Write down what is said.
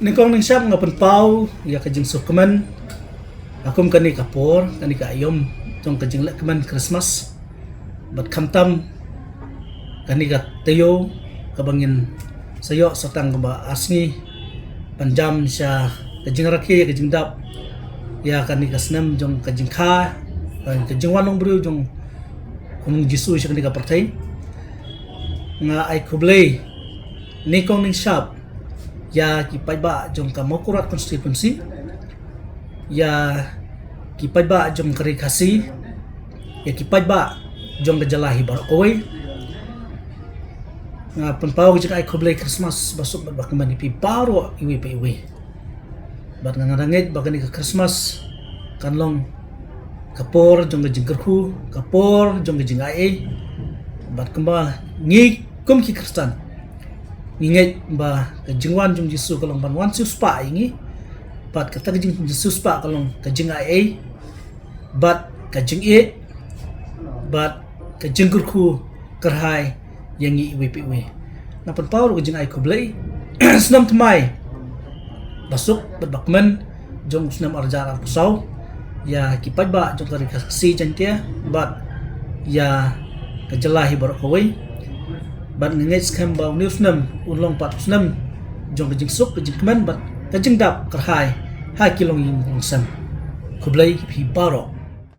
Nikong ning siyam nga penpau ya kajing sukeman akum kani kapor kani ka ayom tong kajing lekman Christmas bat kamtam kani ka tayo kabangin sayo satang ba asni panjam siya kajing raki kajing dap ya kani ka snam jong kajing kha kajing walong bru jong kunung jisu siya kani ka pertai nga ay kublay nikong ning shop ya kipay ba jong ka Mokurat constituency ya kipay ba jong karikasi ya kipay ba jong kajalahi Barakoy nga penpaw jika ay kublay Christmas basok ba ka manipi paro iwi pa iwi bat nga ngarangit ba kani ka Christmas kanlong kapor jong kajing kerhu kapor jong kajing ay bat kamba ngi kum ki Kristan nginget ba kajingwan jong Jisu kalong banwan suspa ingi bat kata kajing Jisu spa kalong kajing ai bat kajing e bat kajing kurku kerhai yang i WPW na penpaw kajing ai kublay senam temai basuk berbakman jong senam arjara pusaw ya kipad ba jong karikasi jantia bat ya kajalahi Barakoy bat ngengej skam baw news nam unlong pat snam jong kajing suk kajing keman bat kajing dap kerhai ha kilong yin sam kublay hi baro